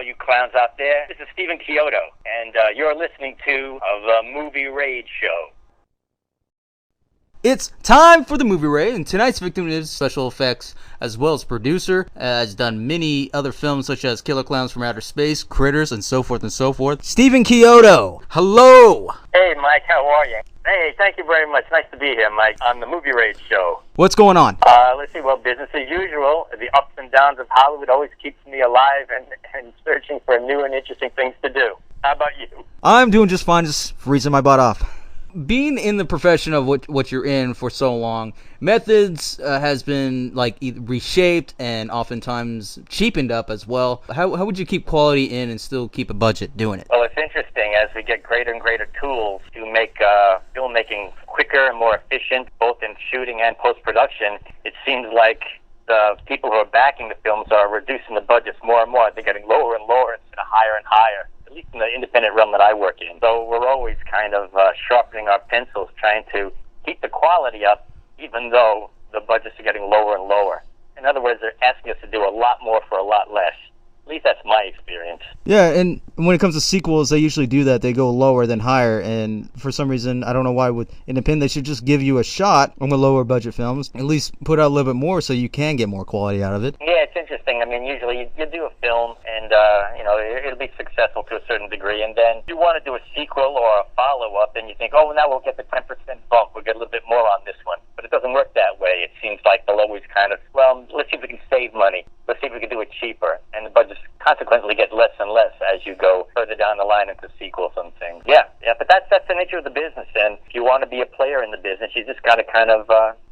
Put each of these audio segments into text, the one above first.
you clowns out there. This is Stephen Chiodo, and you're listening to the Movie Raid Show. It's time for the Movie Raid, and tonight's victim is special effects as well as producer. Has done many other films such as Killer Klowns from Outer Space, Critters, and so forth and so forth. Stephen Chiodo, hello! Hey, Mike, how are you? Hey, thank you very much. Nice to be here, Mike, on the Movie Raid Show. What's going on? Let's see, well, business as usual. The ups and downs of Hollywood always keeps me alive and searching for new and interesting things to do. How about you? I'm doing just fine, just freezing my butt off. Being in the profession of what you're in for so long, methods has been like reshaped and oftentimes cheapened up as well. How would you keep quality in and still keep a budget doing it? Well, it's interesting as we get greater and greater tools to make filmmaking quicker and more efficient, both in shooting and post-production. It seems like the people who are backing the films are reducing the budgets more and more. They're getting lower and lower instead of higher and higher, at least in the independent realm that I work in. So we're always kind of sharpening our pencils, trying to keep the quality up, even though the budgets are getting lower and lower. In other words, they're asking us to do a lot more for a lot less. At least that's my experience. Yeah, and when it comes to sequels, they usually do that. They go lower than higher, and for some reason, I don't know why with independent, they should just give you a shot on the lower budget films, at least put out a little bit more so you can get more quality out of it. Yeah, it's interesting. I mean, usually you do a film, and it'll be successful to a certain degree, and then you want to do a sequel or a follow-up, and you think, oh, now we'll get the 10% bump. We'll get a little bit more on this one. But it doesn't work that way. It seems like they'll always kind of, well, let's see if we can save money. Let's see if we can do it cheaper. And the budgets consequently get less and less as you go further down the line into sequels and things. Yeah, but that's the nature of the business. And if you want to be a player in the business, you just got to kind of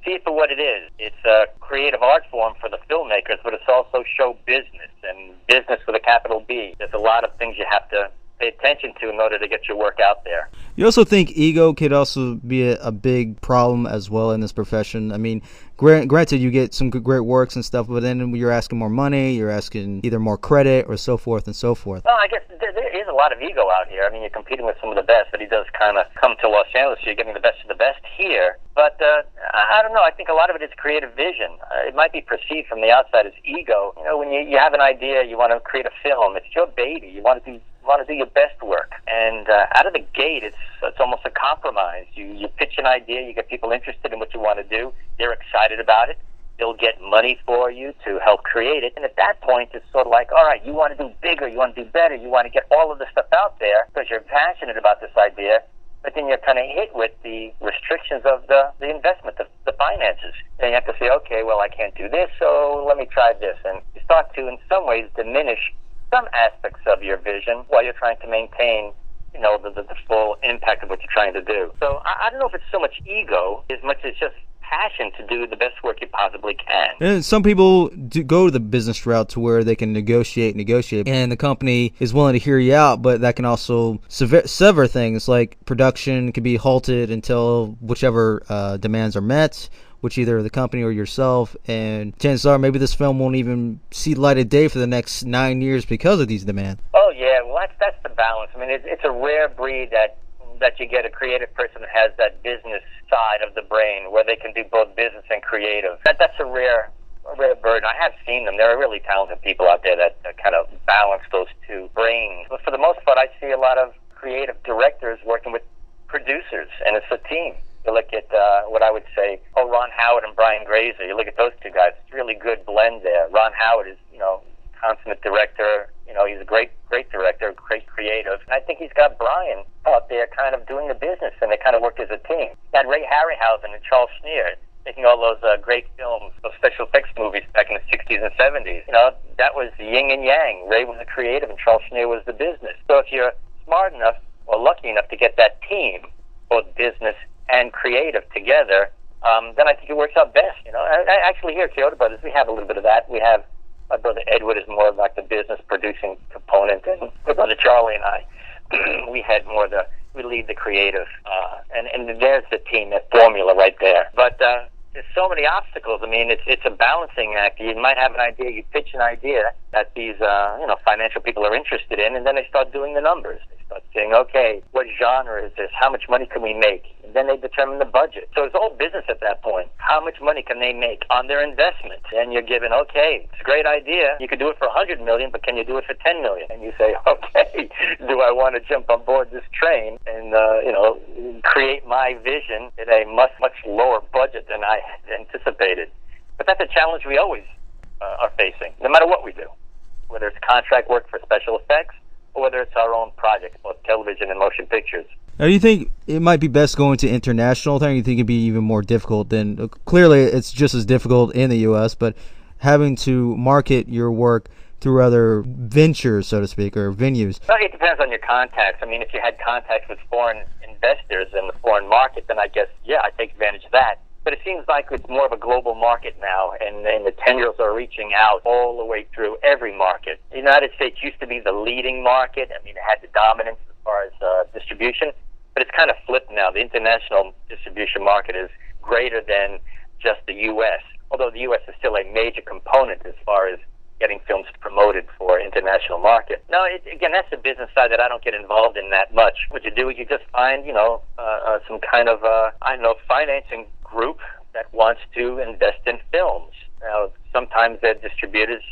see it for what it is. It's a creative art form for the filmmakers, but it's also show business, and business with a capital B. There's a lot of things you have to pay attention to in order to get your work out there. You also think ego could also be a big problem as well in this profession? I mean, granted, you get some great works and stuff, but then you're asking more money, you're asking either more credit or so forth and so forth. Well, I guess there is a lot of ego out here. I mean, you're competing with some of the best, but he does kind of come to Los Angeles, so you're getting the best of the best here. But I don't know. I think a lot of it is creative vision. It might be perceived from the outside as ego. You know, when you have an idea, you want to create a film. It's your baby. You want to do your best work. And out of the gate, it's almost a compromise. You pitch an idea, you get people interested in what you want to do, they're excited about it, they'll get money for you to help create it. And at that point, it's sort of like, all right, you want to do bigger, you want to do better, you want to get all of this stuff out there because you're passionate about this idea, but then you're kind of hit with the restrictions of the investment, the finances. And you have to say, okay, well, I can't do this, so let me try this. And you start to, in some ways, diminish some aspects of your vision while you're trying to maintain, the full impact of what you're trying to do. So I don't know if it's so much ego as much as just passion to do the best work you possibly can. And some people do go to the business route to where they can negotiate, and the company is willing to hear you out, but that can also sever things like production can be halted until whichever demands are met, which either the company or yourself, and chances are maybe this film won't even see light of day for the next 9 years because of these demands. Oh yeah, well that's the balance. I mean, it's a rare breed that you get a creative person that has that business side of the brain where they can do both business and creative. That's a rare bird. I have seen them. There are really talented people out there that kind of balance those two brains. But for the most part, I see a lot of creative directors working with producers, and it's a team. You look at what I would say, Ron Howard and Brian Grazer. You look at those two guys. It's a really good blend there. Ron Howard is, consummate director. He's a great director, great creative. And I think he's got Brian out there kind of doing the business, and they kind of work as a team. You had Ray Harryhausen and Charles Schneer making all those great films, those special effects movies back in the 60s and 70s. That was yin and yang. Ray was the creative, and Charles Schneer was the business. So if you're smart enough or lucky enough to get that team, both business and creative together, then I think it works out best. Actually here at Chiodo Brothers, we have a little bit of that. We have my brother Edward is more like the business producing component, and my brother Charlie and I, we lead the creative, and there's the team, that formula right there. But there's so many obstacles. I mean, it's a balancing act. You might have an idea, you pitch an idea that these financial people are interested in, and then they start doing the numbers. They start saying, okay, what genre is this? How much money can we make? Then they determine the budget. So it's all business at that point. How much money can they make on their investment? And you're given, okay, it's a great idea. You could do it for $100 million, but can you do it for $10 million? And you say, okay, do I want to jump on board this train and, create my vision at a much, much lower budget than I had anticipated? But that's a challenge we always are facing, no matter what we do, whether it's contract work for special effects or whether it's our own projects, both television and motion pictures. Now, do you think it might be best going to international thing? You think it'd be even more difficult than, clearly it's just as difficult in the U.S., but having to market your work through other ventures, so to speak, or venues? Well, it depends on your contacts. I mean, if you had contacts with foreign investors in the foreign market, then I guess, yeah, I take advantage of that. But it seems like it's more of a global market now, and the tendrils are reaching out all the way through every market. The United States used to be the leading market. I mean, it had the dominance as far as distribution, but it's kind of flipped now. The international distribution market is greater than just the U.S., although the U.S. is still a major component as far as getting films promoted for international market. No, again, that's the business side that I don't get involved in that much. What you do is you just find, some kind of, financing group that wants to invest in films. Now, sometimes they're distributors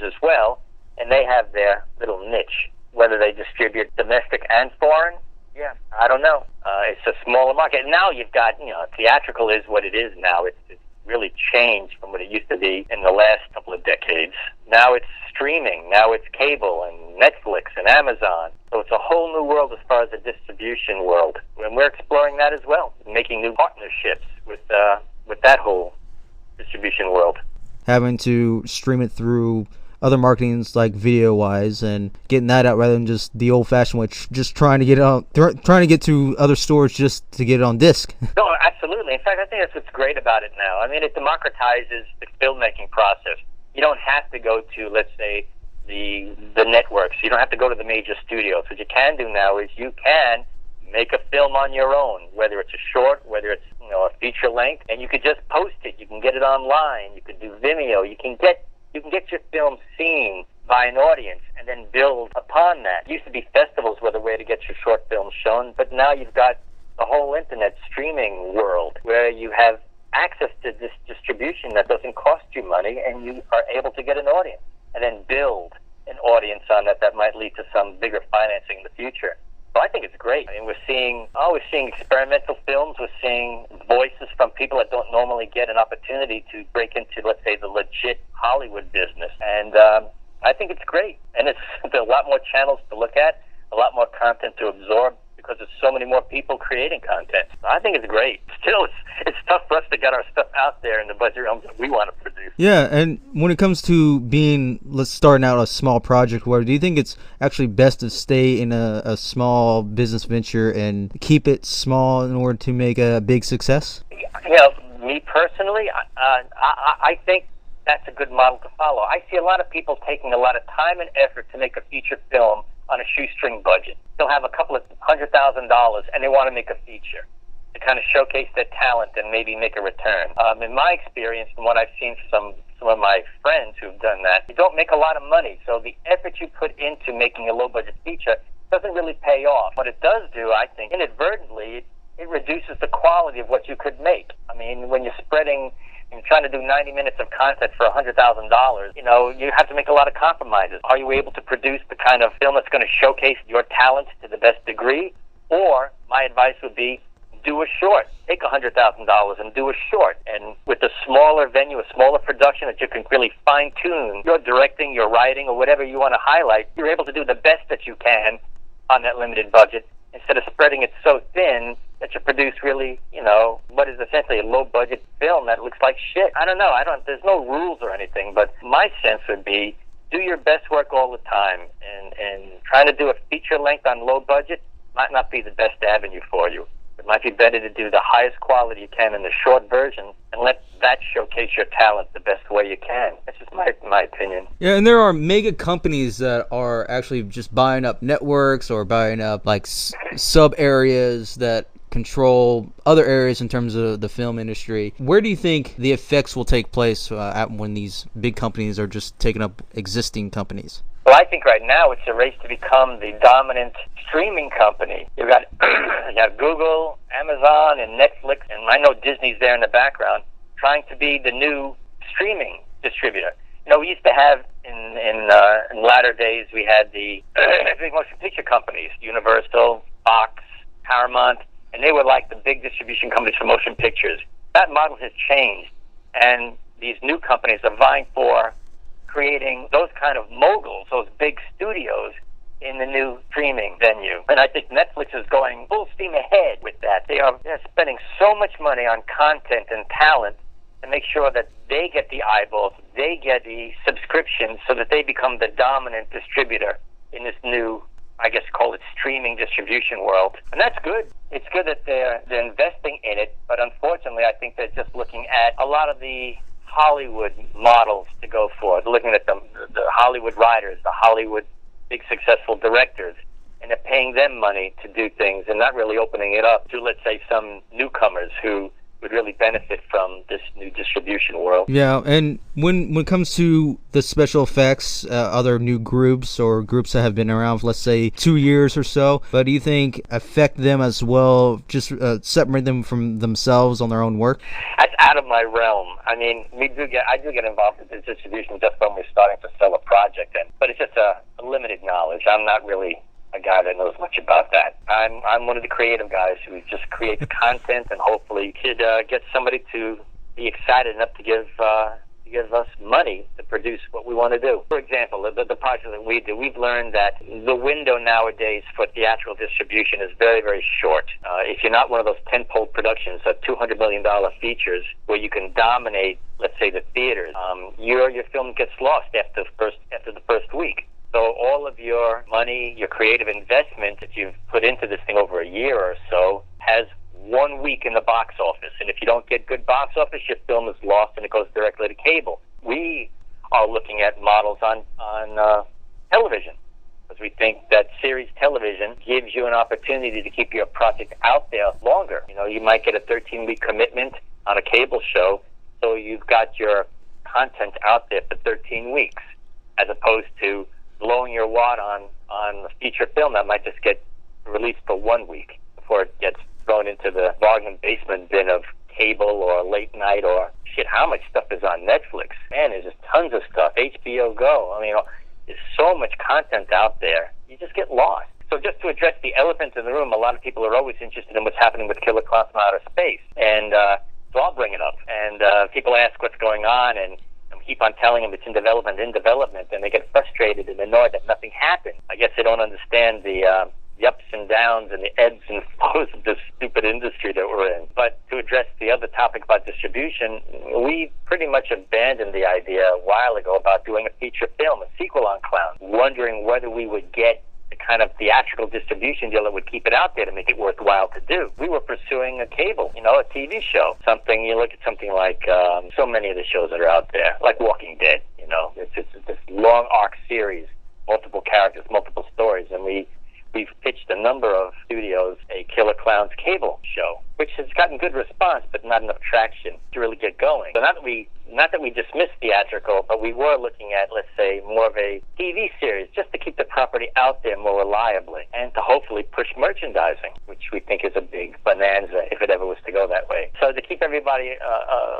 as well, and they have their little niche. Whether they distribute domestic and foreign, yeah, I don't know. It's a smaller market. Now you've got, theatrical is what it is now. It's really changed from what it used to be in the last couple of decades. Now it's streaming, now it's cable and Netflix and Amazon. So it's a whole new world as far as the distribution world. And we're exploring that as well, making new partnerships with that whole distribution world. Having to stream it through other marketings like video-wise and getting that out rather than just the old-fashioned way, just trying to get it on, trying to get to other stores just to get it on disc. No, absolutely. In fact, I think that's what's great about it now. I mean, it democratizes the filmmaking process. You don't have to go to, let's say, the networks. You don't have to go to the major studios. What you can do now is you can make a film on your own, whether it's a short, whether it's a feature length, and you could just post it. You can get it online. You could do Vimeo. You can get your film seen by an audience and then build upon that. It used to be festivals were the way to get your short films shown, but now you've got the whole internet streaming world where you have access to this distribution that doesn't cost you money, and you are able to get an audience and then build an audience on that might lead to some bigger financing in the future. So I think it's great. I mean, we're seeing experimental films. We're seeing voices from people that don't normally get an opportunity to break into, let's say, the legit Hollywood business. And I think it's great. And there's a lot more channels to look at, a lot more content to absorb, because there's so many more people creating content. I think it's great. Still, it's tough for us to get our stuff out there in the budget realms that we want to produce. Yeah, and when it comes to starting out a small project, where do you think it's actually best to stay in a small business venture and keep it small in order to make a big success? Me personally, I think that's a good model to follow. I see a lot of people taking a lot of time and effort to make a feature film on a shoestring budget. They'll have a couple of $100,000 and they want to make a feature to kind of showcase their talent and maybe make a return. In my experience, and what I've seen from some of my friends who've done that, you don't make a lot of money. So the effort you put into making a low-budget feature doesn't really pay off. What it does do, I think, inadvertently, it reduces the quality of what you could make. I mean, when you're spreading and trying to do 90 minutes of content for $100,000, you have to make a lot of compromises. Are you able to produce the kind of film that's going to showcase your talent to the best degree? Or my advice would be, do a short. Take $100,000 and do a short. And with a smaller venue, a smaller production that you can really fine-tune your directing, your writing, or whatever you want to highlight, you're able to do the best that you can on that limited budget instead of spreading it so thin that you produce really, what is essentially a low-budget film that looks like shit. I don't know. There's no rules or anything, but my sense would be do your best work all the time, and trying to do a feature length on low budget might not be the best avenue for you. It might be better to do the highest quality you can in the short version and let that showcase your talent the best way you can. That's just my opinion. Yeah, and there are mega companies that are actually just buying up networks or buying up sub areas that control other areas in terms of the film industry. Where do you think the effects will take place when these big companies are just taking up existing companies? Well, I think right now it's a race to become the dominant streaming company. You got Google, Amazon, background, trying to be the new streaming distributor. We used to have in latter days, we had the big motion picture companies, Universal, Fox, Paramount, and they were like the big distribution companies for motion pictures. That model has changed, and these new companies are vying for creating those kind of moguls, those big studios in the new streaming venue. And I think Netflix is going full steam ahead with that. They're spending so much money on content and talent to make sure that they get the eyeballs, they get the subscriptions, so that they become the dominant distributor in this new, I guess, call it streaming distribution world. And that's good. It's good that they're investing in it, but unfortunately I think they're just looking at a lot of the Hollywood models to go for. They're looking at the Hollywood writers, the Hollywood big successful directors, and they're paying them money to do things and not really opening it up to, let's say, some newcomers who would really benefit from this new distribution world. Yeah, and when it comes to the special effects, other new groups or groups that have been around for, let's say, 2 years or so, but do you think affect them as well, just separate them from themselves on their own work? That's out of my realm. I mean, I do get involved with the distribution just when we're starting to sell a project, but it's just a limited knowledge. I'm not really a guy that knows much about that. I'm one of the creative guys who just creates content, and hopefully could get somebody to be excited enough to give us money to produce what we want to do. For example, the project that we do, we've learned that the window nowadays for theatrical distribution is very, very short. If you're not one of those tentpole productions of $200 million features where you can dominate, let's say, the theaters, your film gets lost after the first week. So all of your money, your creative investment that you've put into this thing over a year or so has 1 week in the box office. And if you don't get good box office, your film is lost and it goes directly to cable. We are looking at models on television, because we think that series television gives you an opportunity to keep your project out there longer. You might get a 13-week commitment on a cable show, so you've got your content out there for 13 weeks, as opposed to blowing your wad on a feature film that might just get released for 1 week before it gets thrown into the bargain basement bin of cable or late night or shit. How much stuff is on Netflix? Man, there's just tons of stuff. HBO Go. I mean, there's so much content out there. You just get lost. So just to address the elephant in the room, a lot of people are always interested in what's happening with Killer Klowns from Outer Space. And so I'll bring it up. And people ask what's going on, and keep on telling them it's in development, and they get frustrated and annoyed that nothing happened. I guess they don't understand the ups and downs and the ebbs and flows of this stupid industry that we're in. But to address the other topic about distribution, we pretty much abandoned the idea a while ago about doing a feature film, a sequel on Clowns, wondering whether we would get the kind of theatrical distribution deal that would keep it out there to make it worthwhile to do. We were pursuing a cable, a TV show. You look at something like so many of the shows that are out there, like Walking Dead. It's this long arc series, multiple characters, multiple stories, and we've pitched a number of studios a Killer Klowns cable show, which has gotten good response, but not enough traction to really get going. So not that we dismissed theatrical, but we were looking at, let's say, more of a TV series, just to keep the property out there more reliably, and to hopefully push merchandising, which we think is a big bonanza if it ever was to go that way. So to keep everybody,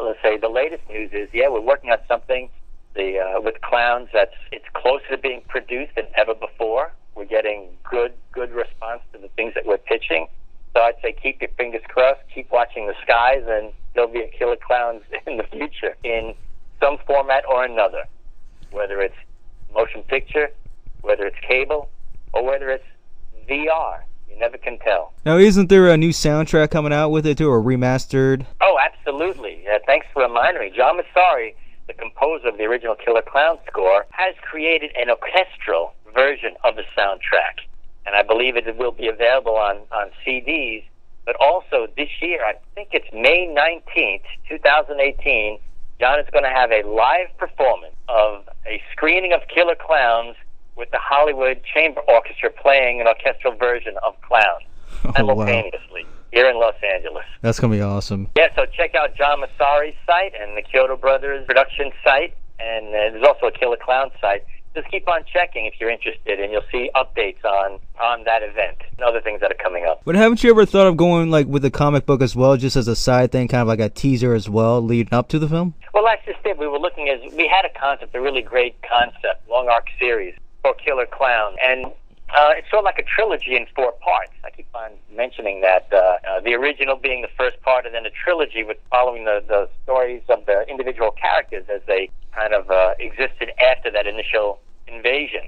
let's say, the latest news is, we're working on something with Clowns it's closer to being produced than ever before. We're getting good response to the things that we're pitching. So I'd say keep your fingers crossed, keep watching the skies, and there'll be a Killer Klowns in the future in some format or another, whether it's motion picture, whether it's cable, or whether it's VR. You never can tell. Now, isn't there a new soundtrack coming out with it too, or remastered? Oh, absolutely. Thanks for reminding me. John Massari, the composer of the original Killer Klowns score, has created an orchestral version of the soundtrack, and I believe it will be available on CDs, but also this year, I think it's May 19th, 2018, John is going to have a live performance of a screening of Killer Klowns with the Hollywood Chamber Orchestra playing an orchestral version of Clowns simultaneously here in Los Angeles. That's going to be awesome. Yeah, so check out John Massari's site and the Chiodo Brothers production site, and there's also a Killer Klowns site. just keep on checking if you're interested, and you'll see updates on that event and other things that are coming up. But haven't you ever thought of going like with the comic book as well, just as a side thing, kind of like a teaser as well, leading up to the film? Well, that's just it. We were looking as we had a concept, a really great concept, long arc series for Killer Klowns, and it's sort of like a trilogy in 4 parts. I keep on mentioning that, the original being the first part, and then a trilogy with following the stories of the individual characters as they kind of existed after that initial invasion.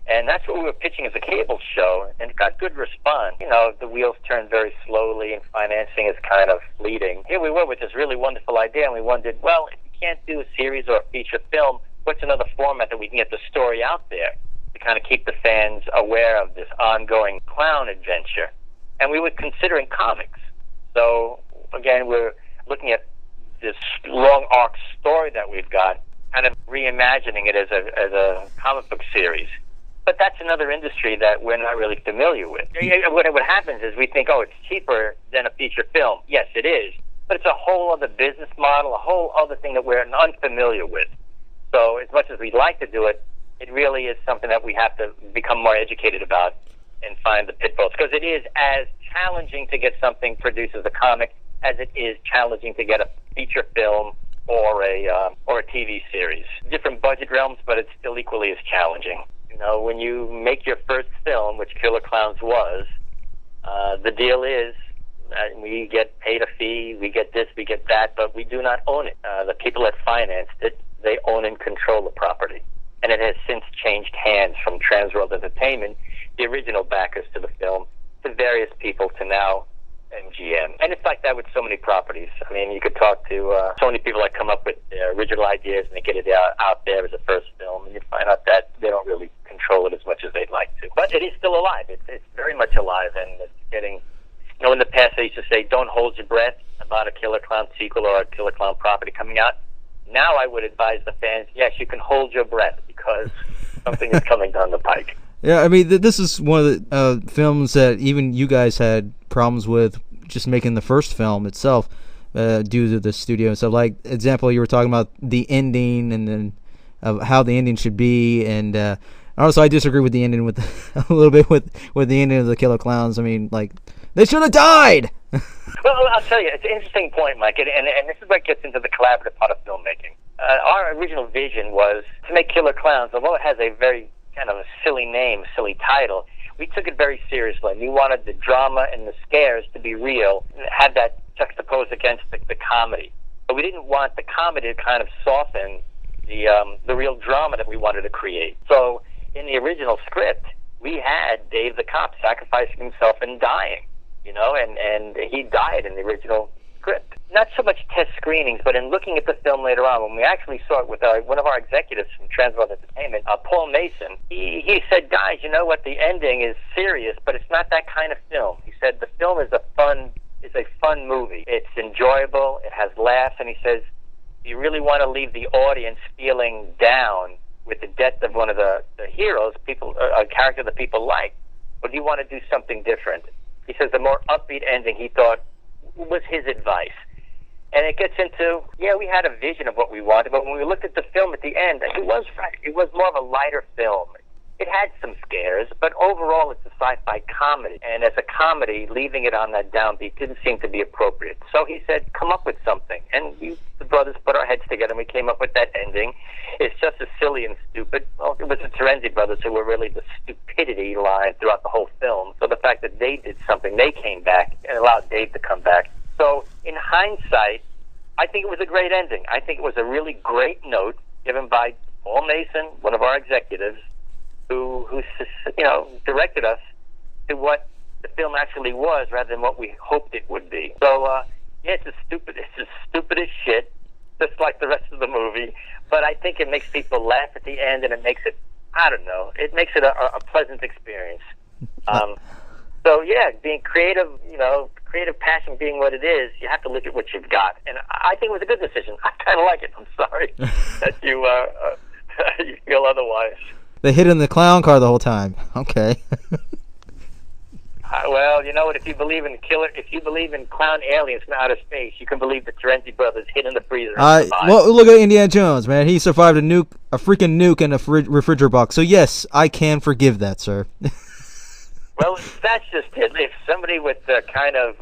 And that's what we were pitching as a cable show, and it got good response. You know, the wheels turn very slowly, and financing is kind of fleeting. Here we were with this really wonderful idea, and we wondered, well, if we can't do a series or a feature film, what's another format that we can get the story out there to kind of keep the fans aware of this ongoing clown adventure? And we were considering comics. So, again, we're looking at this long arc story that we've got, kind of reimagining it as a comic book series. But that's another industry that we're not really familiar with. What happens is we think, oh, it's cheaper than a feature film. Yes, it is. But it's a whole other business model, a whole other thing that we're unfamiliar with. So as much as we'd like to do it, it really is something that we have to become more educated about and find the pitfalls. Because it is as challenging to get something produced as a comic as it is challenging to get a feature film or a TV series. Different budget realms, but it's still equally as challenging. You know, when you make your first film, which Killer Klowns was, the deal is we get paid a fee, we get this, we get that, but we do not own it. The people that financed it, they own and control the property. And it has since changed hands from Transworld Entertainment, the original backers to the film, to various people, to now MGM. And it's like that with so many properties. I mean, you could talk to so many people that come up with original ideas and they get it out there as a first film, and you find out that they don't really control it as much as they'd like to. But it is still alive. It's very much alive, and it's getting, you know, in the past they used to say, don't hold your breath about a Killer Clown sequel or a Killer Clown property coming out. Now I would advise the fans, yes, you can hold your breath because something is coming down the pike. Yeah, I mean, this is one of the films that even you guys had problems with just making the first film itself due to the studio and stuff. Like, example, you were talking about the ending and then of how the ending should be, and also I disagree with the ending with a little bit with the ending of the Killer Klowns. I mean, like, they should have died! Well, I'll tell you, it's an interesting point, Mike, and this is what gets into the collaborative part of filmmaking. Our original vision was to make Killer Klowns, although it has a very kind of a silly name, silly title, we took it very seriously. We wanted the drama and the scares to be real, and have that juxtaposed against the comedy. But we didn't want the comedy to kind of soften the real drama that we wanted to create. So in the original script, we had Dave the cop sacrificing himself and dying, you know, and he died in the original script. Not so much test screenings, but in looking at the film later on, when we actually saw it with one of our executives from Transworld Entertainment, Paul Mason, he said, guys, you know what, the ending is serious, but it's not that kind of film. He said the film is a fun movie. It's enjoyable, it has laughs, and he says, you really want to leave the audience feeling down with the death of one of the heroes, a character that people like, or do you want to do something different? He says the more upbeat ending, he thought, was his advice. And it gets into, yeah, we had a vision of what we wanted, but when we looked at the film at the end, he was right. It was more of a lighter film. It had some scares, but overall it's a sci-fi comedy. And as a comedy, leaving it on that downbeat didn't seem to be appropriate. So he said, come up with something. And the brothers put our heads together and we came up with that ending. It's just as silly and stupid. Well, it was the Terenzi brothers who were really the stupidity line throughout the whole film. So the fact that they did something, they came back and allowed Dave to come back. So in hindsight, I think it was a great ending. I think it was a really great note given by Paul Mason, one of our executives, who you know, directed us to what the film actually was rather than what we hoped it would be. So yeah, it's as stupid as shit, just like the rest of the movie. But I think it makes people laugh at the end, and it makes it, I don't know, it makes it a pleasant experience. So yeah, being creative, you know, creative passion being what it is, you have to look at what you've got. And I think it was a good decision. I kind of like it. I'm sorry that you you feel otherwise. They hid in the clown car the whole time. Okay. Well, you know what? If you believe in clown aliens from outer space, you can believe the Terenzi brothers hid in the freezer. Well, look at Indiana Jones, man. He survived a freaking nuke in a refrigerator box. So yes, I can forgive that, sir. Well, that's just it. If somebody with the kind of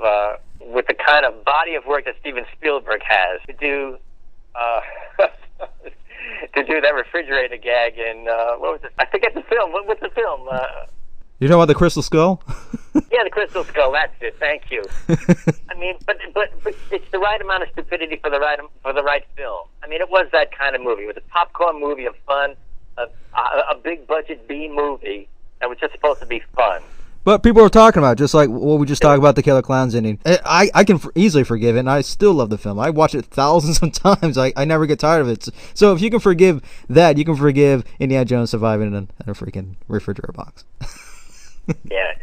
body of work that Steven Spielberg has to do to do that refrigerator gag in what was it? I forget the film. What was the film? You're talking about the Crystal Skull? Yeah, the Crystal Skull. That's it. Thank you. I mean, but it's the right amount of stupidity for the right film. I mean, it was that kind of movie. It was a popcorn movie of fun, a big budget B movie that was just supposed to be fun. But people are talking about it, just like what we just talked about the Killer Klowns ending. I can easily forgive it, and I still love the film. I watch it thousands of times. I never get tired of it. So if you can forgive that, you can forgive Indiana Jones surviving in a freaking refrigerator box. Yeah,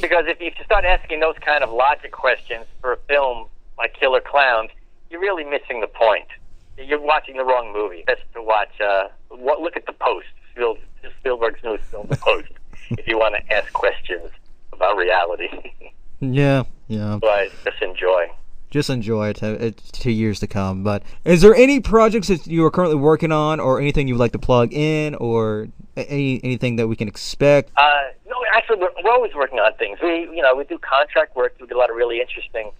because if you start asking those kind of logic questions for a film like Killer Klowns, you're really missing the point. You're watching the wrong movie. Best to watch. Look at The Post, Spielberg's newest film, The Post, if you want to ask questions about reality. Yeah. But just enjoy it. It's 2 years to come. But is there any projects that you are currently working on, or anything you would like to plug in, or anything that we can expect? No, actually, we're always working on things. We do contract work. We do a lot of really interesting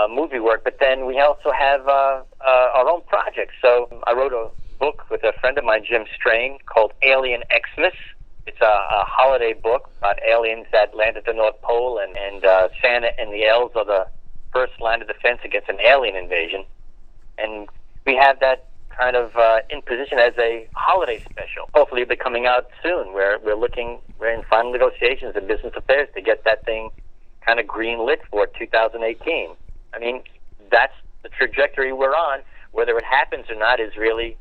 movie work, but then we also have our own projects. So I wrote a book with a friend of mine, Jim Strain, called Alien Xmas. It's a holiday book about aliens that land at the North Pole, and Santa and the elves are the first line of defense against an alien invasion. And we have that kind of in position as a holiday special. Hopefully it'll be coming out soon. We're in final negotiations in business affairs to get that thing kind of green lit for 2018. I mean, that's the trajectory we're on. Whether it happens or not is really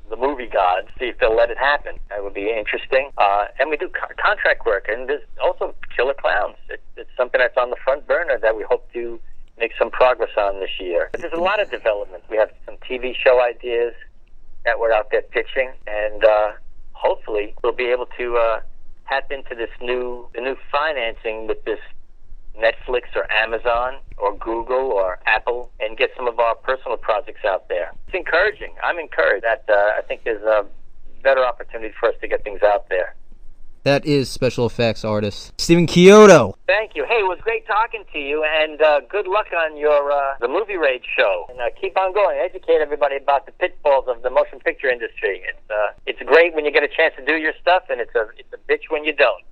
the movie gods. See if they'll let it happen. That would be interesting. And we do contract work, and there's also Killer Klowns. It's something that's on the front burner that we hope to make some progress on this year. But there's a lot of development. We have some TV show ideas that we're out there pitching, and hopefully we'll be able to tap into the new financing with this Netflix or Amazon or Google or Apple, and get some of our personal projects out there. It's encouraging. I'm encouraged that I think there's a better opportunity for us to get things out there. That is special effects artist Stephen Chiodo. Thank you. Hey, it was great talking to you, and good luck on your the Movie Rage show. And keep on going. Educate everybody about the pitfalls of the motion picture industry. It's great when you get a chance to do your stuff, and it's a bitch when you don't.